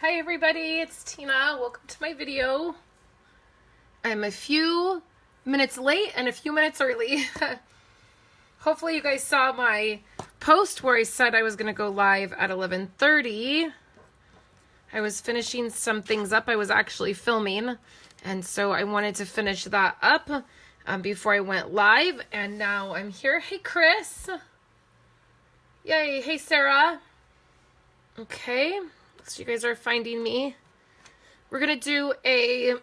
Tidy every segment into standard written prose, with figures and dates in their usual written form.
Hi everybody, it's Tina. Welcome to my video. I'm a few minutes late and a few minutes early. Hopefully you guys saw my post where I said I was going to go live at 11:30. I was finishing some things up. I was actually filming, and so I wanted to finish that up before I went live, and now I'm here. Hey Chris. Yay. Hey Sarah. Okay. So you guys are finding me. We're going to do a,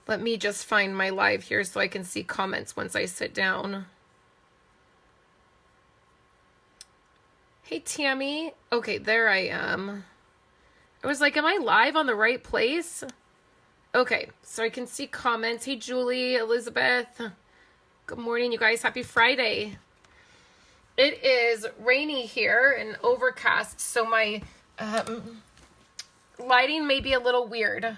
let me just find my live here so I can see comments once I sit down. Hey Tammy. Okay, there I am. I was like, am I live on the right place? Okay, so I can see comments. Hey Julie, Elizabeth. Good morning, you guys. Happy Friday. It is rainy here and overcast, so my lighting may be a little weird.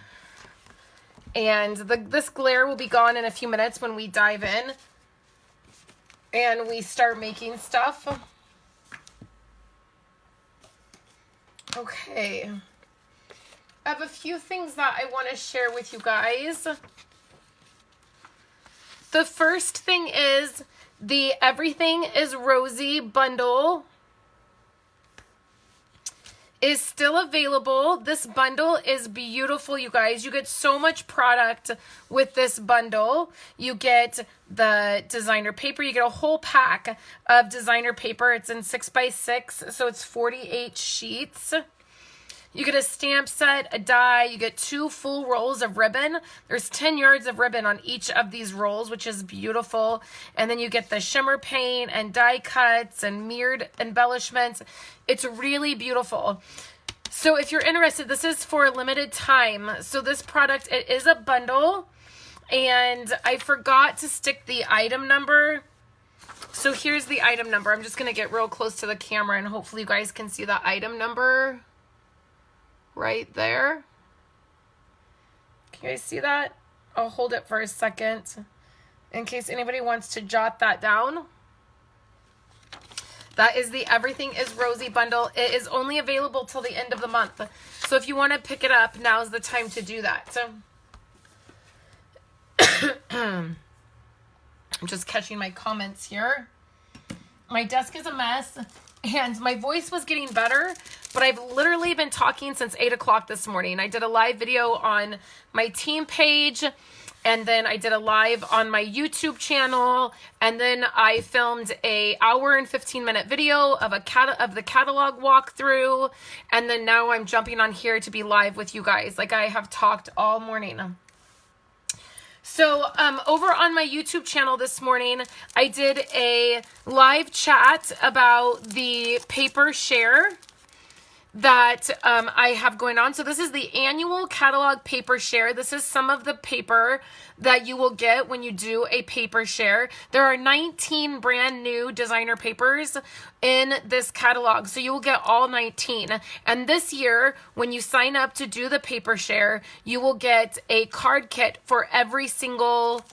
And this glare will be gone in a few minutes when we dive in and we start making stuff. Okay. I have a few things that I want to share with you guys. The first thing is the Everything is Rosy bundle is still available. This bundle is beautiful, you guys. You get so much product with this bundle. You get the designer paper. You get a whole pack of designer paper. It's in 6x6, so it's 48 sheets. You get a stamp set, a die, you get 2 full rolls of ribbon. There's 10 yards of ribbon on each of these rolls, which is beautiful. And then you get the shimmer paint and die cuts and mirrored embellishments. It's really beautiful. So if you're interested, this is for a limited time. So this product, it is a bundle, and I forgot to stick the item number. So here's the item number. I'm just gonna get real close to the camera and hopefully you guys can see the item number. Right there. Can you guys see that? I'll hold it for a second in case anybody wants to jot that down. That is the Everything is Rosy bundle. It is only available till the end of the month. So if you want to pick it up, now's the time to do that. So I'm just catching my comments here. My desk is a mess and my voice was getting better, but I've literally been talking since 8 o'clock this morning. I did a live video on my team page, and then I did a live on my YouTube channel, and then I filmed a hour and 15-minute video of the catalog walkthrough, and then now I'm jumping on here to be live with you guys. Like, I have talked all morning. So over on my YouTube channel this morning, I did a live chat about the paper share that I have going on. So this is the annual catalog paper share. This is some of the paper that you will get when you do a paper share. There are 19 brand new designer papers in this catalog, so you will get all 19. And this year, when you sign up to do the paper share, you will get a card kit for every single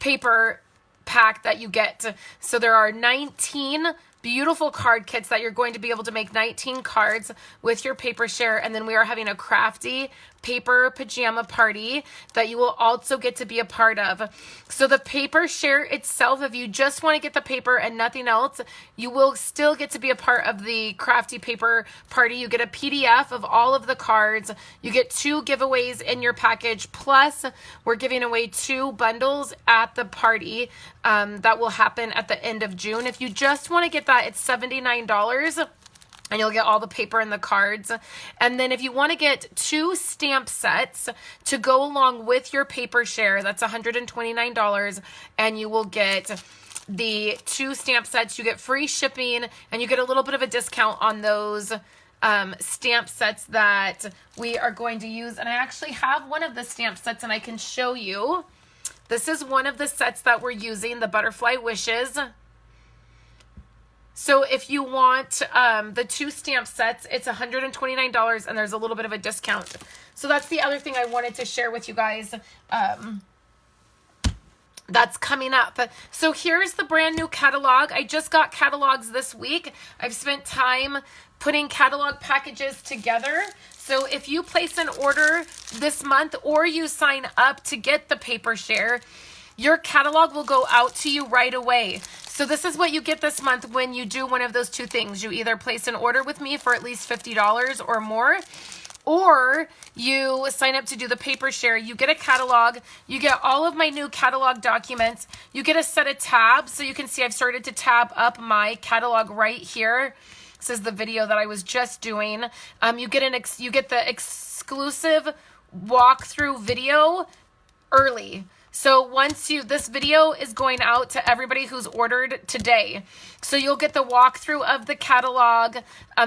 paper pack that you get. So there are 19 beautiful card kits that you're going to be able to make 19 cards with your paper share. And then we are having a crafty paper pajama party that you will also get to be a part of. So the paper share itself, if you just want to get the paper and nothing else, you will still get to be a part of the crafty paper party. You get a PDF of all of the cards. You get 2 giveaways in your package. Plus, we're giving away 2 bundles at the party that will happen at the end of June. If you just want to get that, it's $79. And you'll get all the paper and the cards. And then if you want to get 2 stamp sets to go along with your paper share, that's $129. And you will get the 2 stamp sets. You get free shipping, and you get a little bit of a discount on those stamp sets that we are going to use. And I actually have one of the stamp sets, and I can show you. This is one of the sets that we're using, the Butterfly Wishes. So if you want the 2 stamp sets, it's $129, and there's a little bit of a discount. So that's the other thing I wanted to share with you guys. That's coming up. So here's the brand new catalog. I just got catalogs this week. I've spent time putting catalog packages together. So if you place an order this month or you sign up to get the paper share, your catalog will go out to you right away. So this is what you get this month when you do one of those two things. You either place an order with me for at least $50 or more, or you sign up to do the paper share. You get a catalog. You get all of my new catalog documents. You get a set of tabs. So you can see I've started to tab up my catalog right here. This is the video that I was just doing. You get the exclusive walkthrough video early. So this video is going out to everybody who's ordered today. So you'll get the walkthrough of the catalog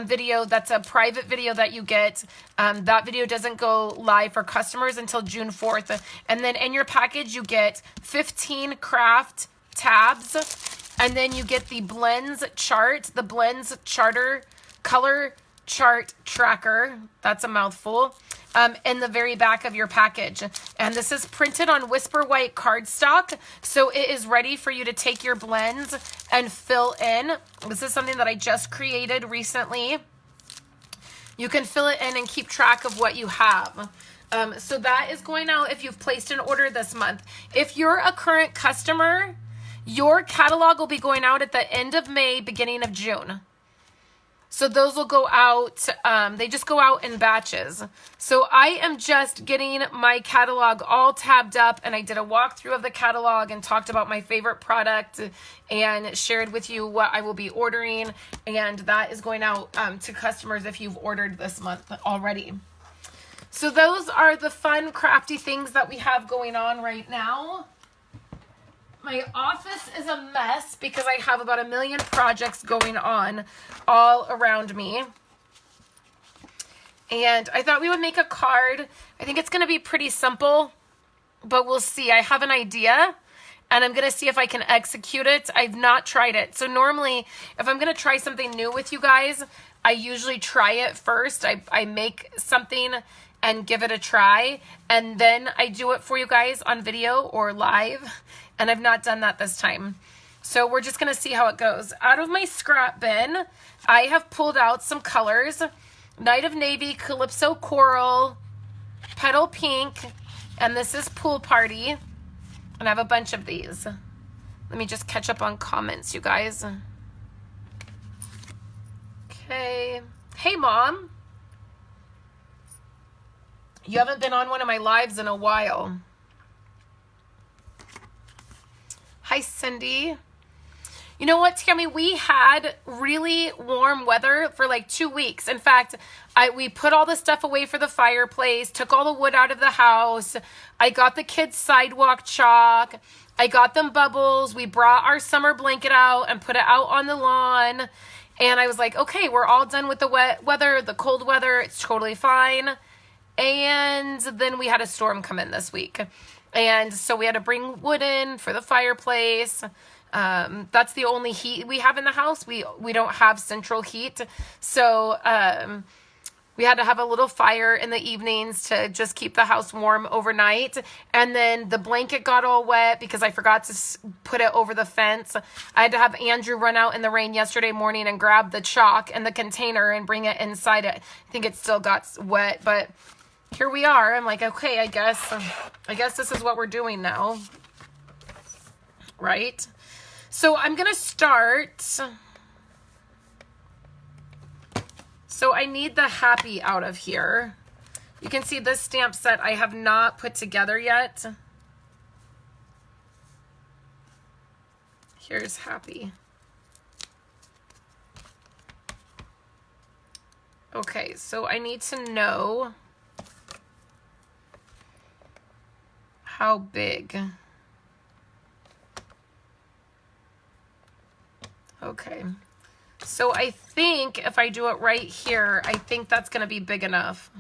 video. That's a private video that you get. That video doesn't go live for customers until June 4th. And then in your package, you get 15 craft tabs. And then you get the blends chart, the blends charter color chart tracker. That's a mouthful. In the very back of your package. And this is printed on Whisper White cardstock. So it is ready for you to take your blends and fill in. This is something that I just created recently. You can fill it in and keep track of what you have. So that is going out if you've placed an order this month. If you're a current customer, your catalog will be going out at the end of May, beginning of June. So those will go out, they just go out in batches. So I am just getting my catalog all tabbed up, and I did a walkthrough of the catalog and talked about my favorite product and shared with you what I will be ordering. And that is going out to customers if you've ordered this month already. So those are the fun, crafty things that we have going on right now. My office is a mess because I have about 1 million projects going on all around me. And I thought we would make a card. I think it's going to be pretty simple, but we'll see. I have an idea, and I'm going to see if I can execute it. I've not tried it. So normally, if I'm going to try something new with you guys, I usually try it first. I make something and give it a try, and then I do it for you guys on video or live. And I've not done that this time. So we're just going to see how it goes. Out of my scrap bin, I have pulled out some colors. Night of Navy, Calypso Coral, Petal Pink, and this is Pool Party. And I have a bunch of these. Let me just catch up on comments, you guys. Okay. Hey, Mom. You haven't been on one of my lives in a while. Hi, Cindy. You know what, Tammy? We had really warm weather for like 2 weeks. In fact, we put all the stuff away for the fireplace, took all the wood out of the house. I got the kids' sidewalk chalk. I got them bubbles. We brought our summer blanket out and put it out on the lawn. And I was like, okay, we're all done with the wet weather, the cold weather. It's totally fine. And then we had a storm come in this week. And so we had to bring wood in for the fireplace. That's the only heat we have in the house. We don't have central heat. So we had to have a little fire in the evenings to just keep the house warm overnight. And then the blanket got all wet because I forgot to put it over the fence. I had to have Andrew run out in the rain yesterday morning and grab the chalk and the container and bring it inside it. I think it still got wet, but here we are. I'm like, okay, I guess this is what we're doing now. Right? So I'm going to start. So I need the happy out of here. You can see this stamp set I have not put together yet. Here's happy. Okay, so I need to know how big. Okay. So I think if I do it right here, I think that's going to be big enough.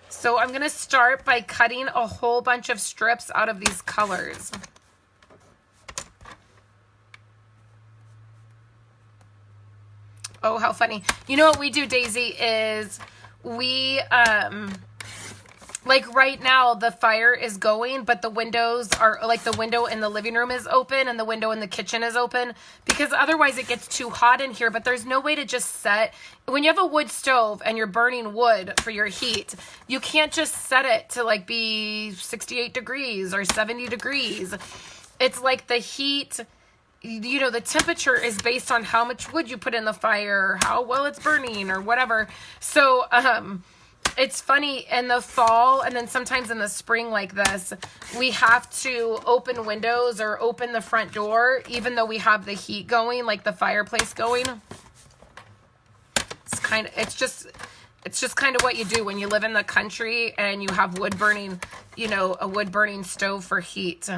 So I'm going to start by cutting a whole bunch of strips out of these colors. Oh, how funny. You know what we do, Daisy, is we Like right now, the fire is going, but the windows are, like the window in the living room is open and the window in the kitchen is open because otherwise it gets too hot in here. But there's no way to just set, when you have a wood stove and you're burning wood for your heat, you can't just set it to like be 68 degrees or 70 degrees. It's like the heat, you know, the temperature is based on how much wood you put in the fire, how well it's burning or whatever. So, it's funny in the fall and then sometimes in the spring like this, we have to open windows or open the front door, even though we have the heat going, like the fireplace going. It's just kind of what you do when you live in the country and you have wood burning, you know, a wood burning stove for heat.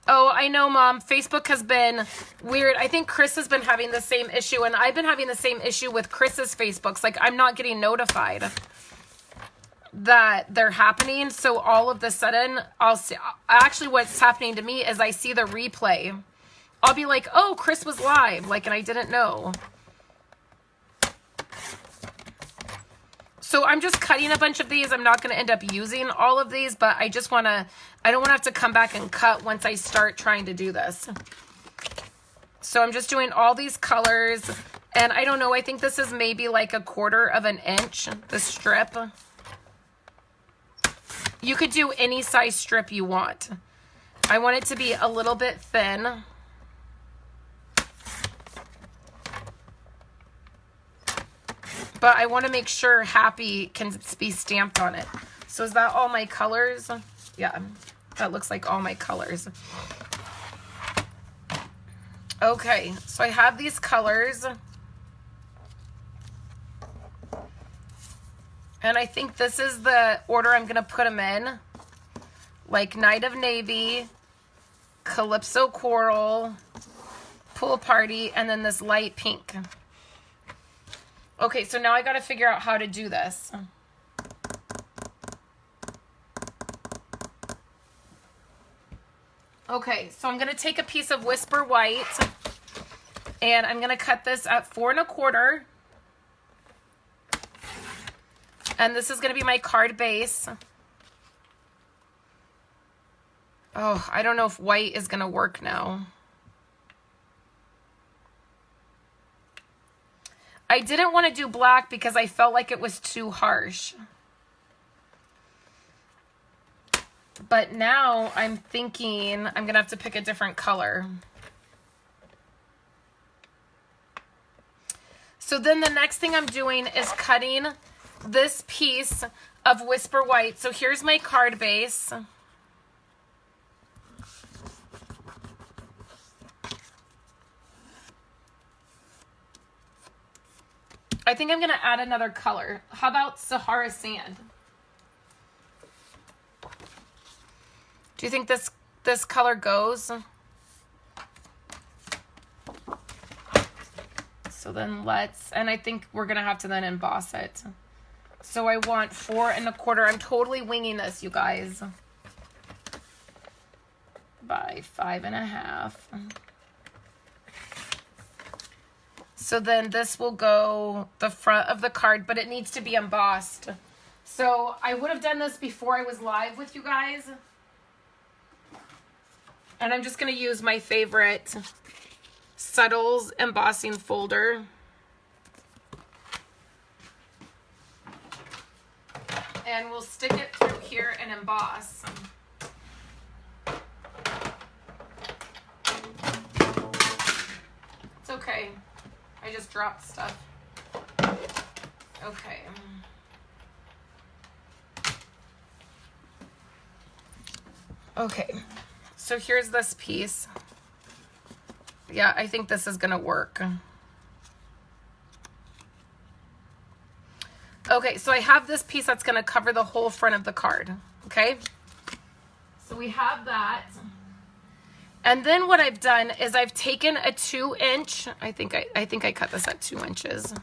Oh, I know, Mom. Facebook has been weird. I think Chris has been having the same issue, and I've been having the same issue with Chris's Facebooks. Like, I'm not getting notified that they're happening, so all of the sudden, I'll see. Actually, what's happening to me is I see the replay. I'll be like, oh, Chris was live, like, and I didn't know. So I'm just cutting a bunch of these. I'm not going to end up using all of these, but I just want to, I don't want to have to come back and cut once I start trying to do this. So I'm just doing all these colors, and I don't know, I think this is maybe like 1/4 of an inch, the strip. You could do any size strip you want. I want it to be a little bit thin. But I want to make sure happy can be stamped on it. So is that all my colors? Yeah, that looks like all my colors. Okay, so I have these colors. And I think this is the order I'm going to put them in. Like Night of Navy, Calypso Coral, Pool Party, and then this light pink. Okay, so now I got to figure out how to do this. Okay, so I'm going to take a piece of Whisper White, and I'm going to cut this at 4 1/4. And this is going to be my card base. Oh, I don't know if white is going to work now. I didn't want to do black because I felt like it was too harsh. But now I'm thinking I'm going to have to pick a different color. So then the next thing I'm doing is cutting this piece of Whisper White. So here's my card base. I think I'm going to add another color. How about Sahara Sand? Do you think this color goes? So then let's, and I think we're going to have to then emboss it. So I want 4 1/4. I'm totally winging this, you guys. By 5 1/2. So then this will go the front of the card, but it needs to be embossed. So I would have done this before I was live with you guys. And I'm just going to use my favorite Subtles embossing folder. And we'll stick it through here and emboss. It's okay. I just dropped stuff. Okay. Okay. So here's this piece. Yeah, I think this is gonna work. Okay, so I have this piece that's gonna cover the whole front of the card. Okay? So we have that. And then what I've done is I've taken a 2-inch, I think I cut this at 2 inches.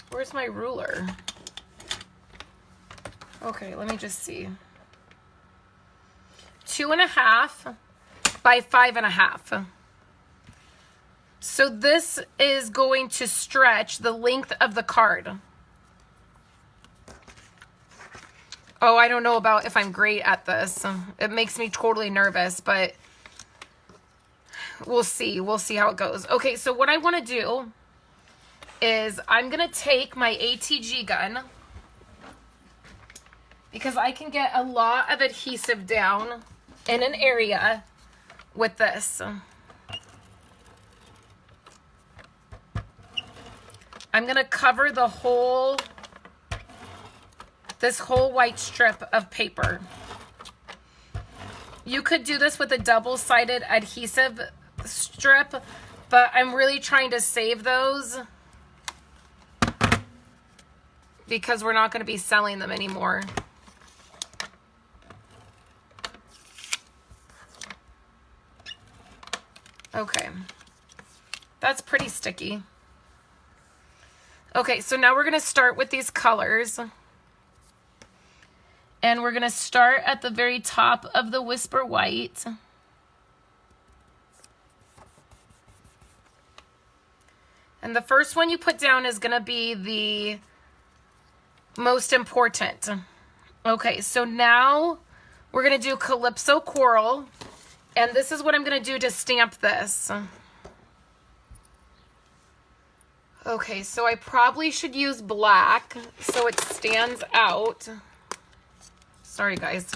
Where's my ruler? Okay, let me just see. 2 1/2. by 5.5. So this is going to stretch the length of the card. Oh, I don't know about if I'm great at this. It makes me totally nervous, but we'll see. We'll see how it goes. Okay, so what I want to do is I'm going to take my ATG gun because I can get a lot of adhesive down in an area with this. I'm going to cover the whole, this whole white strip of paper. You could do this with a double-sided adhesive strip, but I'm really trying to save those because we're not going to be selling them anymore. Okay, that's pretty sticky. Okay, so now we're going to start with these colors. And we're going to start at the very top of the Whisper White. And the first one you put down is going to be the most important. Okay, so now we're going to do Calypso Coral. And this is what I'm going to do to stamp this. Okay, so I probably should use black so it stands out. Sorry, guys.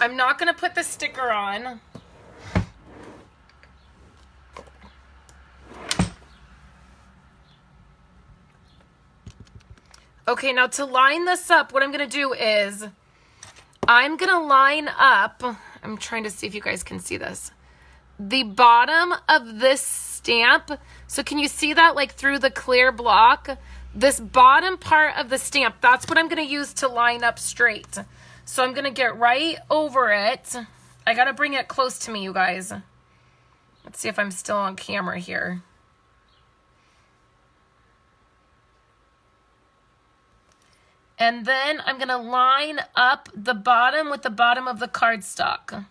I'm not going to put the sticker on. Okay, now to line this up, what I'm going to do is I'm going to line up, I'm trying to see if you guys can see this, the bottom of this stamp. So can you see that like through the clear block? This bottom part of the stamp, that's what I'm going to use to line up straight. So I'm going to get right over it. I got to bring it close to me, you guys. Let's see if I'm still on camera here. And then I'm going to line up the bottom with the bottom of the cardstock.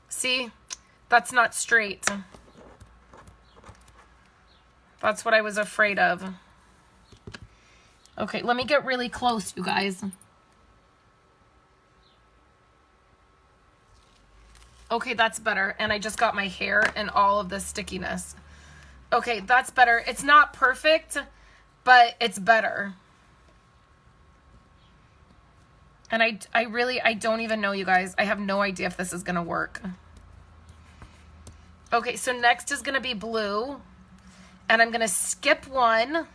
See? That's not straight. That's what I was afraid of. Okay, let me get really close, you guys. Okay, that's better. And I just got my hair and all of the stickiness. Okay, that's better. It's not perfect, but it's better. And I don't even know, you guys. I have no idea if this is going to work. Okay, so next is going to be blue. And I'm going to skip one.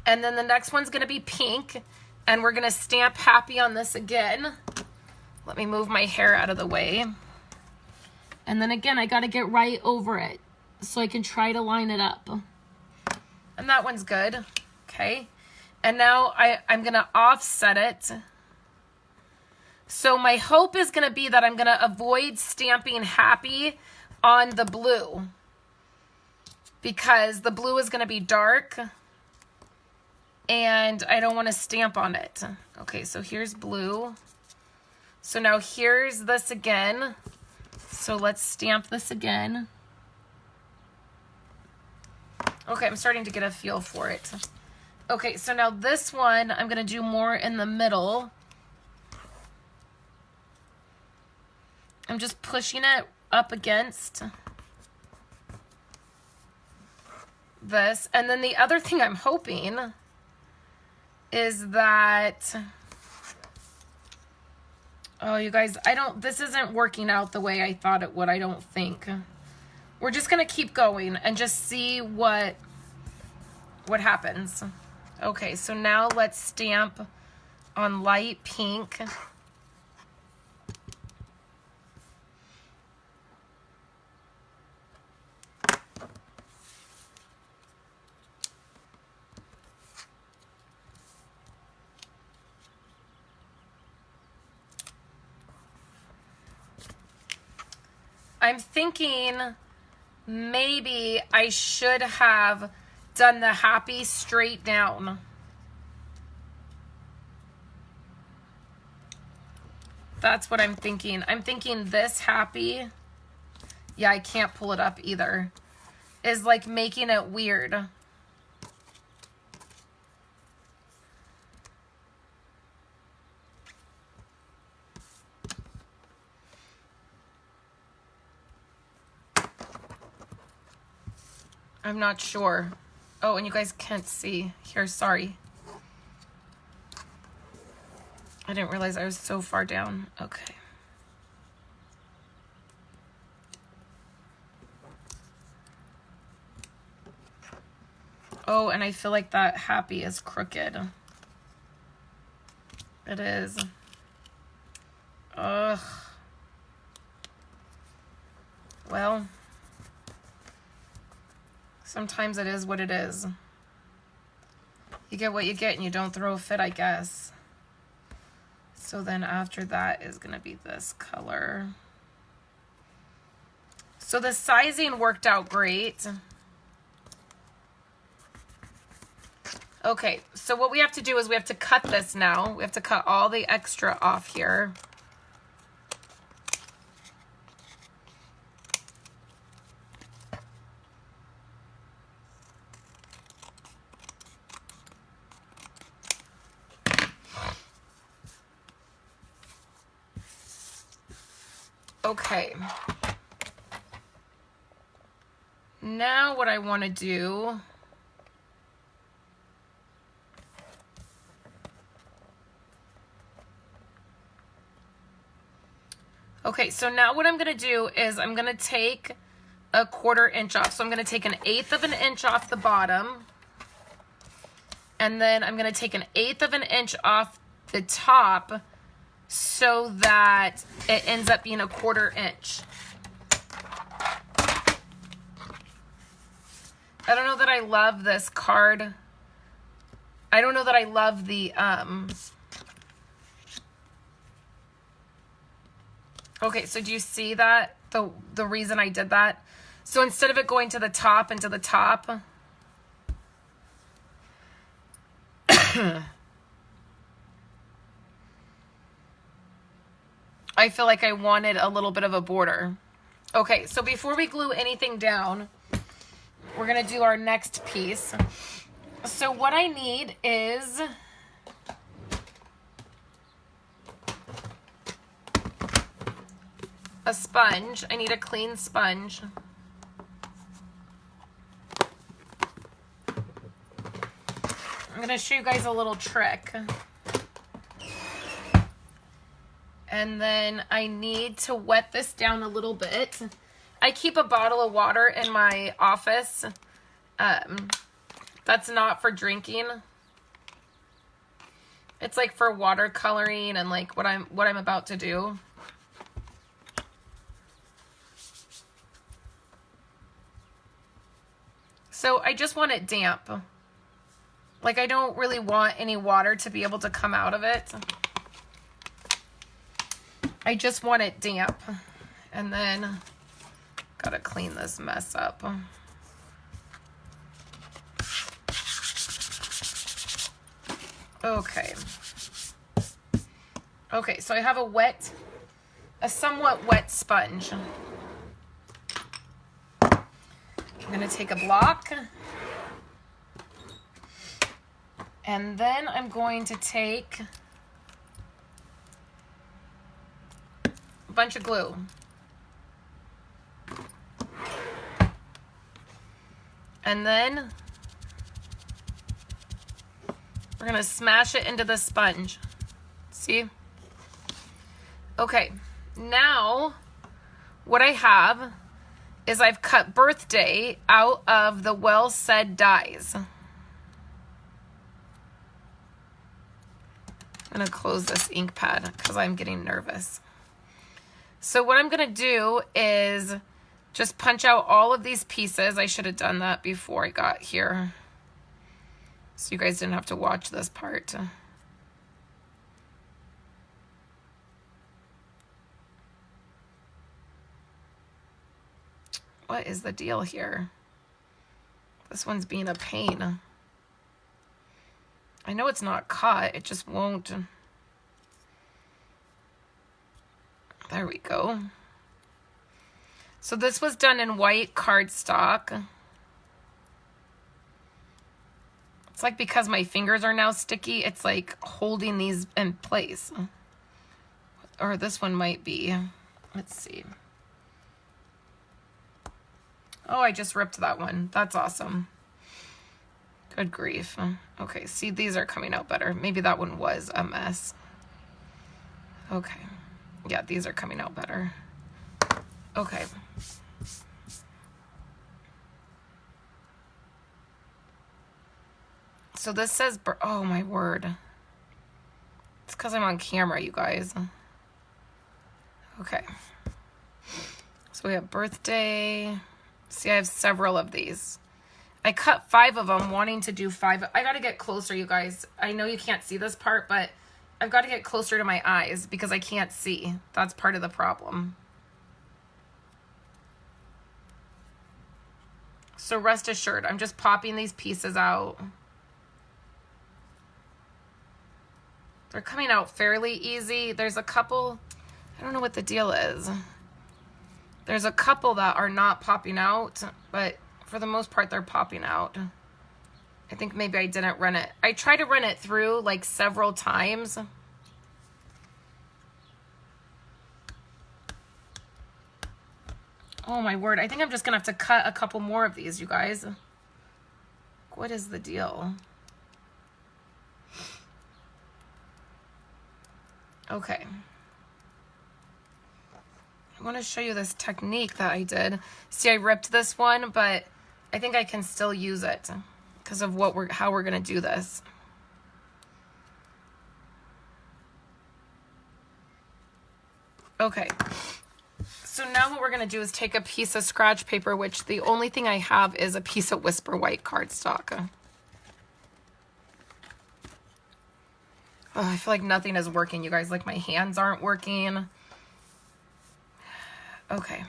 And then the next one's going to be pink. And we're going to stamp happy on this again. Let me move my hair out of the way. And then again, I got to get right over it so I can try to line it up. And that one's good. Okay. And now I'm going to offset it. So my hope is going to be that I'm going to avoid stamping happy on the blue, because the blue is going to be dark and I don't want to stamp on it. Okay, so here's blue. So now here's this again. So let's stamp this again. Okay, I'm starting to get a feel for it. Okay, so now this one, I'm going to do more in the middle. I'm just pushing it up against this. And then the other thing I'm hoping is that, oh, you guys, this isn't working out the way I thought it would, I don't think. We're just going to keep going and just see what happens. Okay, so now let's stamp on light pink. I'm thinking maybe I should have done the happy straight down. That's what I'm thinking. I'm thinking this happy, yeah, I can't pull it up either, is like making it weird. I'm not sure. Oh, and you guys can't see. Here, sorry. I didn't realize I was so far down. Okay. Oh, and I feel like that happy is crooked. It is. Ugh. Well, sometimes it is what it is. You get what you get and you don't throw a fit, I guess. So then after that is going to be this color. So the sizing worked out great. Okay, so what we have to do is we have to cut this now. We have to cut all the extra off here. Okay. Now what I want to do, okay, so now what I'm going to do is I'm going to take a 1/4 inch off. So I'm going to take 1/8 of an inch off the bottom. And then I'm going to take 1/8 of an inch off the top so that it ends up being a 1/4 inch. I don't know that I love this card. I don't know that I love the, okay, so do you see that? The reason I did that? So instead of it going to the top and to the top, I feel like I wanted a little bit of a border. Okay, so before we glue anything down, we're going to do our next piece. So what I need is a sponge. I need a clean sponge. I'm going to show you guys a little trick. And then I need to wet this down a little bit. I keep a bottle of water in my office. That's not for drinking. It's like for watercoloring and like what I'm about to do. So I just want it damp. Like I don't really want any water to be able to come out of it. I just want it damp. And then gotta clean this mess up. Okay. Okay, so I have a somewhat wet sponge. I'm gonna take a block. And then I'm going to take a bunch of glue. And then we're going to smash it into the sponge. See? Okay, now what I have is I've cut birthday out of the Well Said dies. I'm going to close this ink pad because I'm getting nervous. So what I'm going to do is just punch out all of these pieces. I should have done that before I got here, so you guys didn't have to watch this part. What is the deal here? This one's being a pain. I know it's not caught. It just won't. There we go. So this was done in white cardstock. It's like because my fingers are now sticky, it's like holding these in place. Or this one might be. Let's see. Oh, I just ripped that one. That's awesome. Good grief. Okay, see, these are coming out better. Maybe that one was a mess. Okay. Yeah, these are coming out better. Okay. So this says, oh my word. It's because I'm on camera, you guys. Okay. So we have birthday. See, I have several of these. I cut 5 of them, wanting to do 5. I got to get closer, you guys. I know you can't see this part, but I've got to get closer to my eyes because I can't see. That's part of the problem. So rest assured, I'm just popping these pieces out. They're coming out fairly easy. There's a couple, I don't know what the deal is. There's a couple that are not popping out, but for the most part, they're popping out. I think maybe I didn't run it. I tried to run it through like several times. Oh my word. I think I'm just gonna have to cut a couple more of these, you guys. What is the deal? Okay. I want to show you this technique that I did. See, I ripped this one, but I think I can still use it because of how we're going to do this. Okay. So now what we're going to do is take a piece of scratch paper, which the only thing I have is a piece of Whisper White cardstock. Oh, I feel like nothing is working, you guys. Like my hands aren't working. Okay.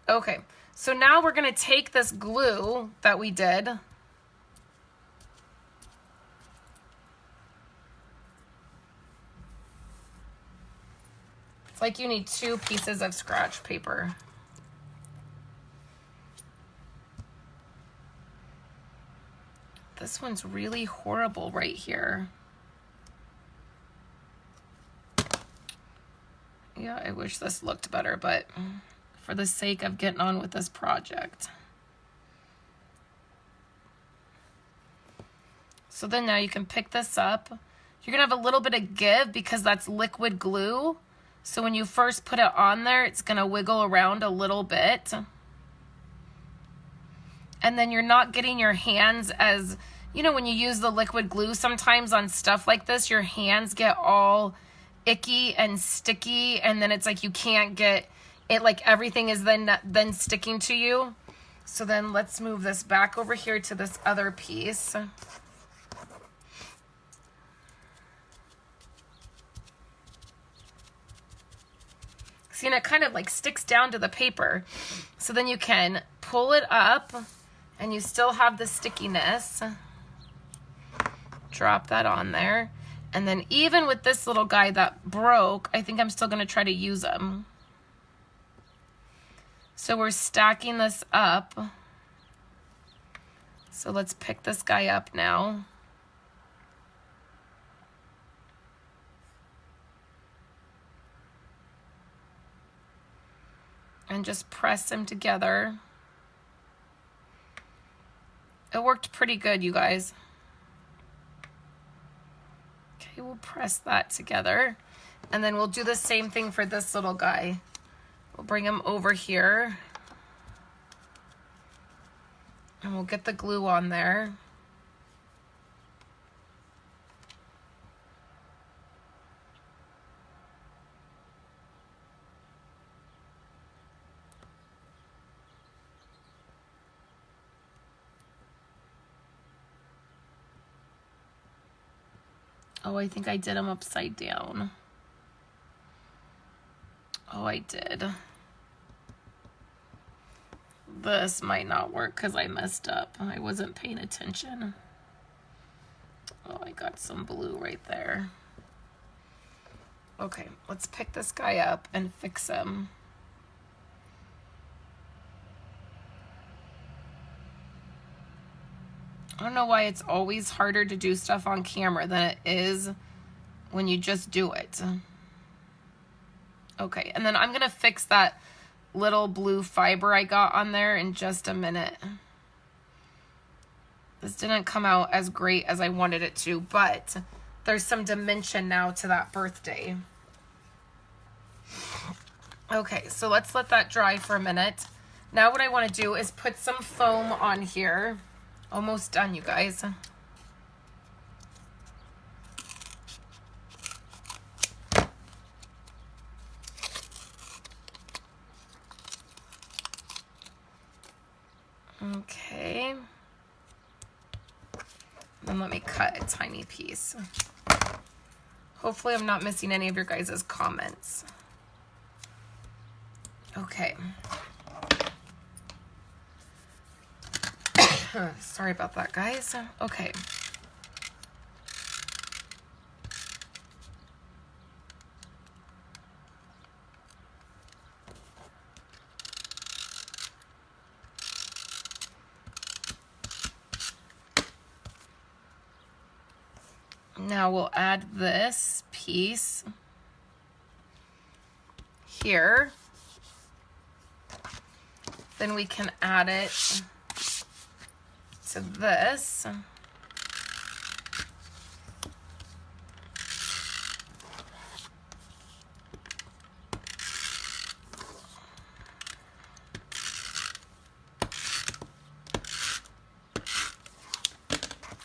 Okay. So now we're going to take this glue that we did. It's like you need 2 pieces of scratch paper. This one's really horrible right here. Yeah, I wish this looked better, but for the sake of getting on with this project. So then now you can pick this up. You're gonna have a little bit of give because that's liquid glue. So when you first put it on there, it's gonna wiggle around a little bit. And then you're not getting your hands as, you know, when you use the liquid glue, sometimes on stuff like this, your hands get all icky and sticky, and then it's like you can't get it, like everything is then sticking to you. So then let's move this back over here to this other piece. See, and it kind of like sticks down to the paper. So then you can pull it up and you still have the stickiness. Drop that on there. And then even with this little guy that broke, I think I'm still going to try to use him. So we're stacking this up. So let's pick this guy up now. And just press them together. It worked pretty good, you guys. Okay, we'll press that together. And then we'll do the same thing for this little guy. We'll bring him over here. And we'll get the glue on there. Oh, I think I did them upside down. Oh, I did. This might not work because I messed up. I wasn't paying attention. Oh, I got some blue right there. Okay, let's pick this guy up and fix him. I don't know why it's always harder to do stuff on camera than it is when you just do it. Okay, and then I'm going to fix that little blue fiber I got on there in just a minute. This didn't come out as great as I wanted it to, but there's some dimension now to that birthday. Okay, so let's let that dry for a minute. Now what I want to do is put some foam on here. Almost done, you guys. Okay. Then let me cut a tiny piece. Hopefully I'm not missing any of your guys' comments. Okay. Sorry about that, guys. Okay. Now we'll add this piece here. Then we can add it to this.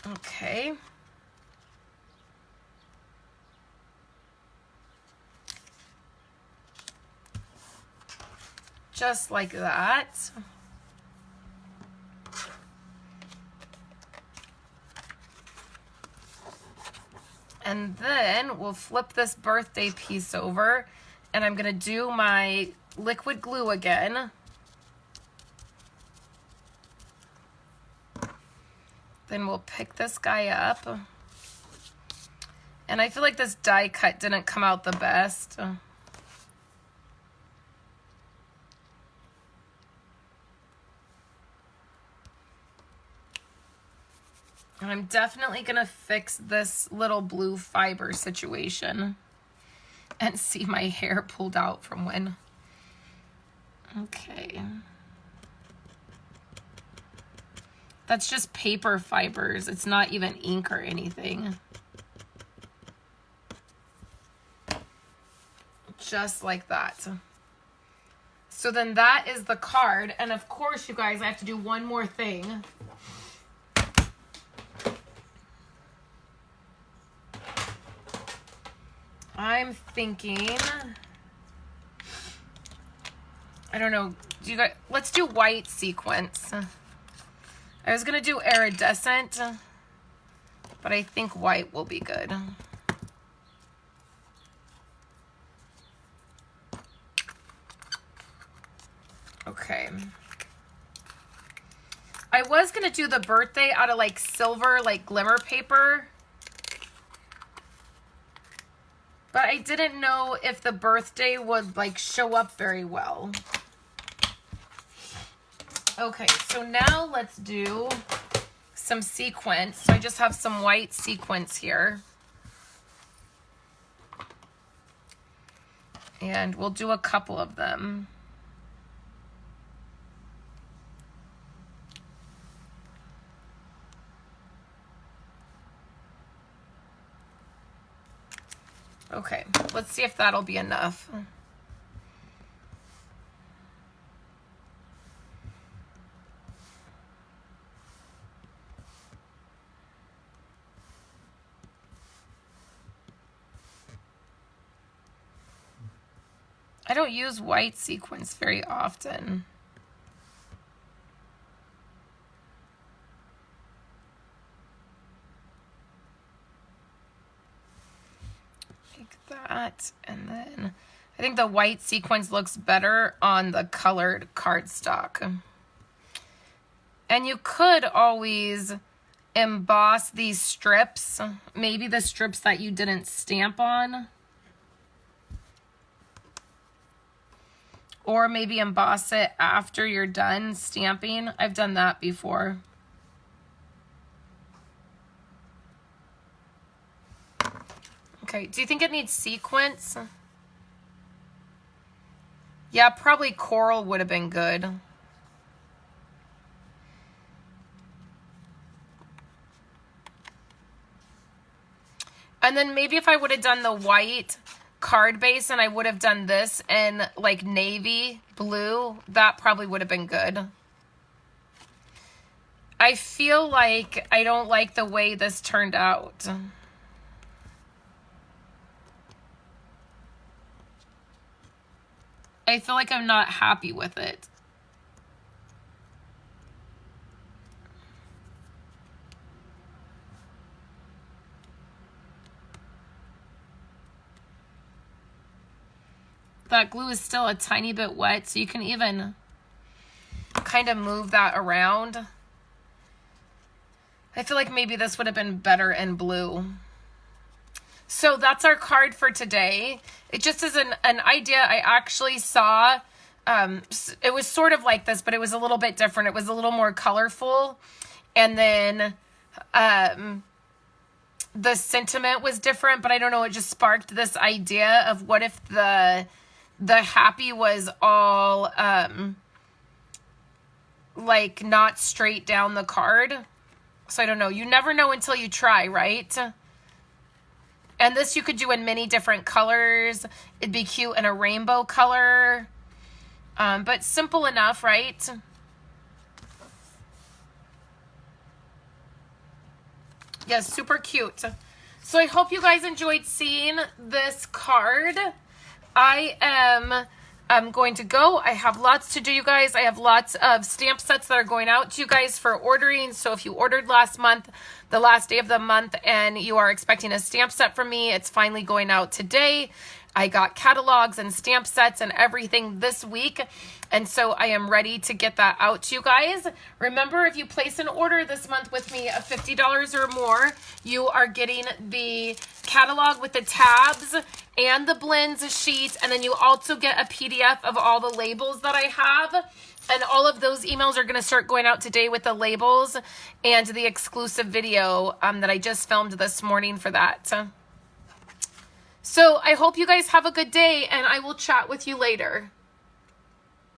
Okay. Just like that. And then we'll flip this birthday piece over, and I'm gonna do my liquid glue again. Then we'll pick this guy up. And I feel like this die cut didn't come out the best. And I'm definitely gonna fix this little blue fiber situation and see my hair pulled out from when. Okay. That's just paper fibers. It's not even ink or anything. Just like that. So then that is the card. And of course, you guys, I have to do one more thing. I'm thinking, I don't know, do you guys, let's do white sequence. I was gonna do iridescent, but I think white will be good. Okay. I was gonna do the birthday out of like silver, like glimmer paper. But I didn't know if the birthday would like show up very well. Okay, so now let's do some sequins. So I just have some white sequins here. And we'll do a couple of them. Okay, let's see if that'll be enough. I don't use white sequins very often. Like that, and then I think the white sequins looks better on the colored cardstock. And you could always emboss these strips, maybe the strips that you didn't stamp on. Or maybe emboss it after you're done stamping. I've done that before. Okay, do you think it needs sequins? Yeah, probably coral would have been good. And then maybe if I would have done the white card base and I would have done this in like navy blue, that probably would have been good. I feel like I don't like the way this turned out. I feel like I'm not happy with it. That glue is still a tiny bit wet, so you can even kind of move that around. I feel like maybe this would have been better in blue. So that's our card for today. It just is an idea I actually saw. It was sort of like this, but it was a little bit different. It was a little more colorful. And then the sentiment was different, but I don't know, it just sparked this idea of what if the happy was all like not straight down the card. So I don't know. You never know until you try, right? And this you could do in many different colors. It'd be cute in a rainbow color. But simple enough, right? Yeah, super cute. So I hope you guys enjoyed seeing this card. I'm going to go. I have lots to do, you guys. I have lots of stamp sets that are going out to you guys for ordering. So if you ordered last month, the last day of the month, and you are expecting a stamp set from me, it's finally going out today. I got catalogs and stamp sets and everything this week. And so I am ready to get that out to you guys. Remember, if you place an order this month with me of $50 or more, you are getting the catalog with the tabs and the blends sheet. And then you also get a PDF of all the labels that I have. And all of those emails are going to start going out today with the labels and the exclusive video that I just filmed this morning for that. So I hope you guys have a good day, and I will chat with you later.